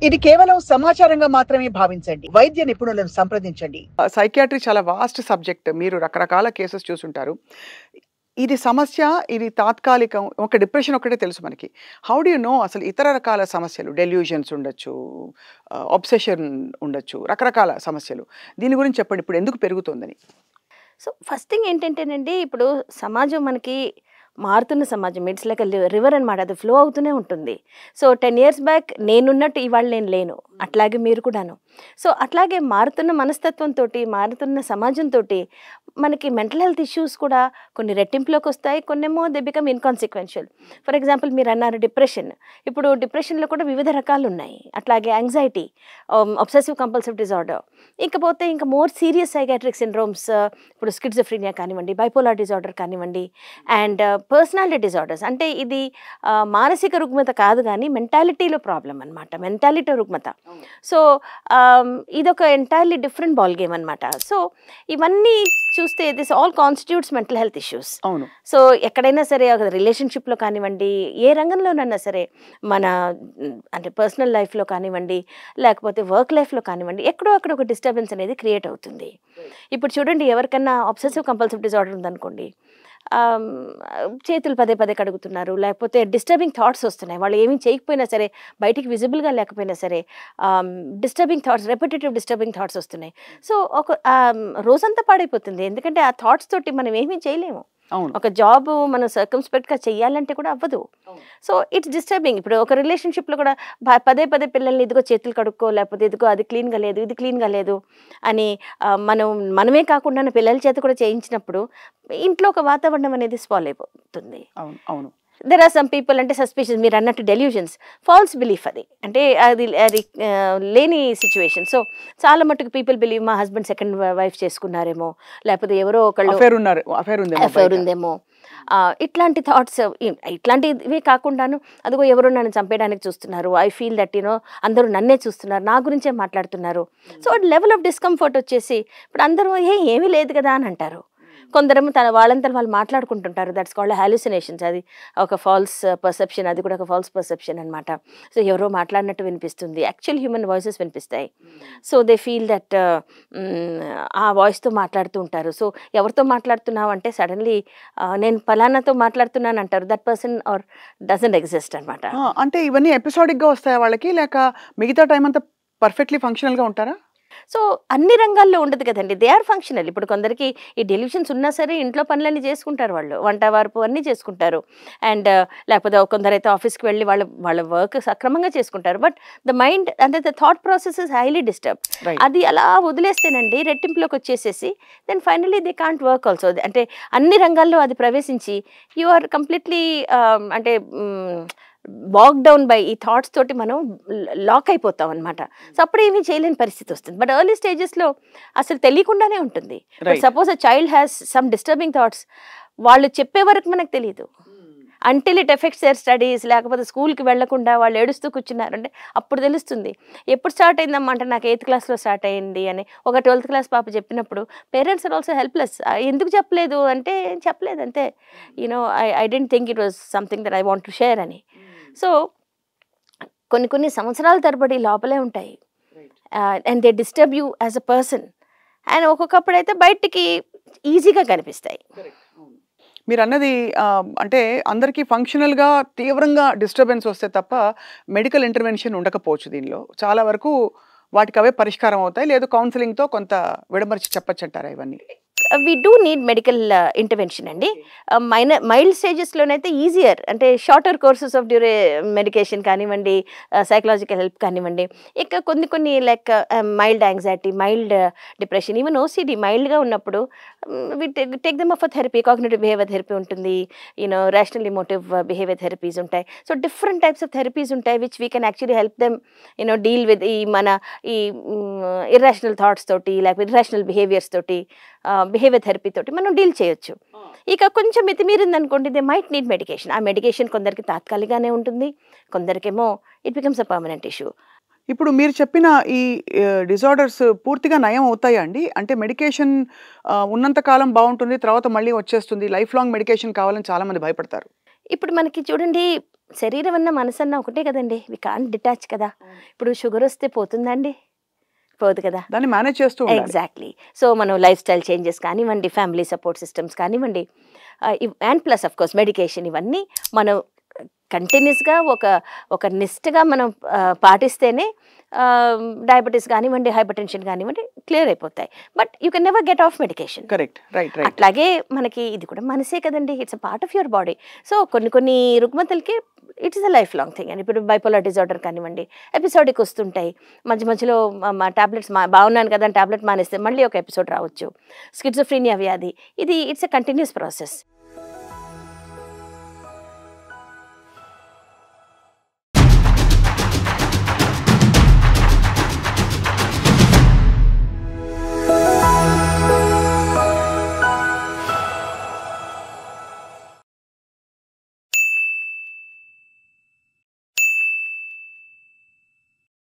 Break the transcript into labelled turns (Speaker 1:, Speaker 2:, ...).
Speaker 1: ఇది కేవలం సమాచారంగా మాత్రమే భావించండి. వైద్య నిపుణులను సంప్రదించండి.
Speaker 2: సైకియాట్రీ చాలా వాస్ట్ సబ్జెక్ట్. మీరు రకరకాల కేసెస్ చూసుంటారు. ఇది సమస్య, ఇది తాత్కాలికం. ఒక డిప్రెషన్ ఒకటే తెలుసు మనకి. హౌ డు యూ నో అసలు ఇతర రకాల సమస్యలు డెల్యూషన్స్ ఉండొచ్చు, అబ్సెషన్ ఉండొచ్చు, రకరకాల సమస్యలు. దీని గురించి చెప్పండి ఇప్పుడు ఎందుకు పెరుగుతోందని?
Speaker 3: సో ఫస్ట్ థింగ్ ఏంటంటేనండి, ఇప్పుడు సమాజం మనకి మారుతున్న సమాజం. ఇట్స్ లైక్ రివర్ అనమాట, అది ఫ్లో అవుతూనే ఉంటుంది. సో 10 years బ్యాక్ నేనున్నట్టు ఇవాళ నేను లేను, అట్లాగే మీరు కూడాను. సో అట్లాగే మారుతున్న మనస్తత్వంతో, మారుతున్న సమాజంతో మనకి మెంటల్ హెల్త్ ఇష్యూస్ కూడా కొన్ని రెట్టింపులోకి వస్తాయి, కొన్నేమో they become inconsequential. For example మీరు అన్నారు డిప్రెషన్. ఇప్పుడు డిప్రెషన్లో కూడా వివిధ రకాలు ఉన్నాయి. అట్లాగే యాంగ్జైటీ, అబ్సెసివ్ కంపల్సివ్ డిజార్డర్, ఇకపోతే ఇంకా మోర్ సీరియస్ సైకాట్రిక్ సిండ్రోమ్స్, ఇప్పుడు స్కిజోఫ్రీనియా కానివ్వండి, బైపోలార్ డిజార్డర్ కానివ్వండి, అండ్ పర్సనాలిటీ డిజార్డర్స్. అంటే ఇది మానసిక రుగ్మత కాదు కానీ మెంటాలిటీలో ప్రాబ్లం అనమాట, మెంటాలిటీ రుగ్మత. సో ఇదొక ఎంటైర్లీ డిఫరెంట్ బాల్ గేమ్ అనమాట. సో ఇవన్నీ చూస్తే this all constitutes mental health issues.
Speaker 2: అవును.
Speaker 3: సో ఎక్కడైనా సరే, ఒక రిలేషన్షిప్లో కానివ్వండి, ఏ రంగంలోనైనా సరే, మన అంటే పర్సనల్ లైఫ్లో కానివ్వండి, లేకపోతే వర్క్ లైఫ్లో కానివ్వండి, ఎక్కడో అక్కడ ఒక డిస్టర్బెన్స్ అనేది క్రియేట్ అవుతుంది. ఇప్పుడు చూడండి, ఎవరికన్నా అబ్సెసివ్ కంపల్సివ్ డిజార్డర్ ఉందనుకోండి, చేతులు పదే పదే కడుగుతున్నారు, లేకపోతే డిస్టర్బింగ్ థాట్స్ వస్తున్నాయి. వాళ్ళు ఏమీ చేయకపోయినా సరే, బయటికి విజిబుల్గా లేకపోయినా సరే, disturbing thoughts, repetitive disturbing thoughts వస్తున్నాయి. సో ఒక రోజంతా పాడైపోతుంది, ఎందుకంటే ఆ థాట్స్ తోటి మనం ఏమీ చేయలేము. ఒక జాబ్ మనం సర్కమ్స్పెక్ట్గా చెయ్యాలంటే కూడా అవ్వదు. So it's disturbing. ఇప్పుడు ఒక రిలేషన్షిప్లో కూడా పదే పదే పిల్లల్ని ఇదిగో చేతులు కడుక్కో, లేకపోతే ఇదిగో అది క్లీన్గా లేదు, ఇది క్లీన్గా లేదు అని మనమే కాకుండా పిల్లల చేత కూడా చేయించినప్పుడు ఇంట్లో ఒక వాతావరణం అనేది స్పాయిల్ అయిపోతుంది.
Speaker 2: అవును.
Speaker 3: దెర్ ఆర్ సమ్ పీపుల్ అంటే సస్పిషన్స్, మీరు అన్నట్టు డెల్యూషన్స్, ఫాల్స్ బిలీఫ్, అది అది లేని సిచ్యువేషన్. సో చాలా మట్టుకు పీపుల్ బిలీవ్ మా హస్బెండ్ సెకండ్ వైఫ్ చేసుకున్నారేమో, లేకపోతే ఎవరో ఒకళ్ళు అఫేర్ ఉందేమో, ఇట్లాంటి థాట్స్. ఇట్లాంటివి కాకుండాను అదిగో ఎవరో నన్ను చంపేయడానికి చూస్తున్నారు, ఐ ఫీల్ దట్ అందరూ నన్నే చూస్తున్నారు, నా గురించే మాట్లాడుతున్నారు. సో లెవెల్ ఆఫ్ డిస్కంఫర్ట్ వచ్చేసి ఇప్పుడు అందరూ ఏమీ లేదు కదా అని అంటారు. కొందరేమో వాళ్ళంతా వాళ్ళు మాట్లాడుకుంటుంటారు, దట్స్ కాల్డ్ హాలుసినేషన్స్. అది ఒక ఫాల్స్ పర్సెప్షన్, అది కూడా ఒక ఫాల్స్ పర్సెప్షన్ అనమాట. సో ఎవరో మాట్లాడినట్టు వినిపిస్తుంది, యాక్చువల్ హ్యూమన్ వాయిసెస్ వినిపిస్తాయి. సో దే ఫీల్ దట్ ఆ వాయిస్తో మాట్లాడుతూ ఉంటారు. సో ఎవరితో మాట్లాడుతున్నావు అంటే సడన్లీ నేను ఫలానాతో మాట్లాడుతున్నాను అంటారు, that person or doesn't exist అనమాట.
Speaker 2: అంటే ఇవన్నీ ఎపిసోడిక్గా వస్తాయా వాళ్ళకి, లేక మిగతా టైం అంతా పర్ఫెక్ట్లీ ఫంక్షనల్గా ఉంటారా?
Speaker 3: సో అన్ని రంగాల్లో ఉండదు కదండి, దే ఆర్ ఫంక్షనల్. ఇప్పుడు కొందరికి ఈ డెల్యూషన్స్ ఉన్నా సరే ఇంట్లో పనులన్నీ చేసుకుంటారు, వాళ్ళు వంట వార్పు అన్నీ చేసుకుంటారు, అండ్ లేకపోతే కొందరైతే ఆఫీస్కి వెళ్ళి వాళ్ళ వర్క్ సక్రమంగా చేసుకుంటారు. బట్ ద మైండ్ అంటే the thought process is highly disturb. అది అలా వదిలేస్తేనండి రెట్టింపులోకి వచ్చేసేసి then finally they can't work also. అంటే అన్ని రంగాల్లో అది ప్రవేశించి యు ఆర్ కంప్లీట్లీ అంటే బాక్ డౌన్ బై ఈ థాట్స్ తోటి మనం లాక్ అయిపోతాం అనమాట. సో అప్పుడు ఏమీ చేయలేని పరిస్థితి వస్తుంది. బట్ ఎర్లీ స్టేజెస్లో అసలు తెలియకుండానే ఉంటుంది. Suppose a child has some disturbing thoughts, వాళ్ళు చెప్పే వరకు మనకు తెలియదు. Until it affects their studies, లేకపోతే స్కూల్కి వెళ్లకుండా వాళ్ళు ఏడుస్తూ కూర్చున్నారంటే అప్పుడు తెలుస్తుంది. ఎప్పుడు స్టార్ట్ అయిందమ్మా అంటే నాకు 8th క్లాస్లో స్టార్ట్ అయింది అని ఒక 12th క్లాస్ పాప చెప్పినప్పుడు పేరెంట్స్ ఆర్ ఆల్సో హెల్ప్లెస్. ఎందుకు చెప్పలేదు అంటే చెప్పలేదు అంతే, I didn't think it was something that I want to share అని. సో కొన్ని సంవత్సరాల తరబడి లోపలే ఉంటాయి, and they disturb you as a person. And ఒక్కొక్కప్పుడు అయితే బయటికి ఈజీగా కనిపిస్తాయి.
Speaker 2: మీరు అన్నది అంటే అందరికీ ఫంక్షనల్గా తీవ్రంగా డిస్టర్బెన్స్ వస్తే తప్ప మెడికల్ ఇంటర్వెన్షన్ ఉండకపోవచ్చు. దీనిలో చాలా వరకు వాటికి అవే పరిష్కారం అవుతాయి, లేదు కౌన్సిలింగ్తో కొంత విడమర్చి చెప్పచ్చు అంటారా ఇవన్నీ?
Speaker 3: we do need medical intervention అండి. మైల్డ్ స్టేజెస్లోనైతే ఈజియర్, అంటే షార్టర్ కోర్సెస్ ఆఫ్ మెడికేషన్ కానివ్వండి, సైకలాజికల్ హెల్ప్ కానివ్వండి. ఇక కొన్ని like mild anxiety, mild depression, even OCD మైల్డ్గా ఉన్నప్పుడు we take them for therapy. Cognitive behaviour therapy ఉంటుంది, రేషనల్ ఎమోటివ్ బిహేవియర్ థెరపీస్ ఉంటాయి. So different types of therapies ఉంటాయి which we can actually help them deal with ఈ irrational thoughts తోటి, లేకపోతే irrational behaviours తోటి, behaviour therapy తోటి మనం deal చేయొచ్చు. ఇక కొంచెం మితిమీరింది అనుకోండి, దే మైట్ నీడ్ మెడికేషన్. ఆ మెడికేషన్ కొందరికి తాత్కాలికగానే ఉంటుంది, కొందరికేమో it becomes a permanent issue.
Speaker 2: ఇప్పుడు మీరు చెప్పిన ఈ డిజార్డర్స్ పూర్తిగా నయం అవుతాయా అండి? అంటే మెడికేషన్ ఉన్నంత కాలం బాగుంటుంది, తర్వాత మళ్ళీ వచ్చేస్తుంది, లైఫ్ లాంగ్ మెడికేషన్ కావాలని చాలామంది భయపడతారు.
Speaker 3: ఇప్పుడు మనకి చూడండి, శరీరం అన్న మనసు అన్న ఒకటే కదండి, వి కాంట్ డిటాచ్ కదా. ఇప్పుడు షుగర్ వస్తే పోతుందండి, పోదు కదా.
Speaker 2: దాన్ని మేనేజ్ చేస్తూ ఉండాలి.
Speaker 3: ఎగ్జాక్ట్లీ. సో మనం లైఫ్ స్టైల్ చేంజెస్ కానివ్వండి, ఫ్యామిలీ సపోర్ట్ సిస్టమ్స్ కానివ్వండి, and plus of course medication, ఇవన్నీ మనం కంటిన్యూస్గా ఒక నిష్ఠగా మనం పాటిస్తేనే డయాబెటీస్ కానివ్వండి, హైపర్ టెన్షన్ కానివ్వండి క్లియర్ అయిపోతాయి. But you can never get off medication.
Speaker 2: Correct, right right.
Speaker 3: అట్లాగే మనకి ఇది కూడా మనసే కదండి, it's a part of your body. So కొన్ని రుగ్మతలకి it is a lifelong thing. And ఇప్పుడు బైపోలార్ డిజార్డర్ కానివ్వండి, ఎపిసోడిక్ వస్తుంటాయి. మధ్యలో మా టాబ్లెట్స్ బాగున్నాను కదా అని టాబ్లెట్ మానేస్తే మళ్ళీ ఒక ఎపిసోడ్ రావచ్చు. స్కిజోఫ్రీనియా వ్యాధి, ఇది ఇట్స్ ఎ కంటిన్యూస్ ప్రాసెస్.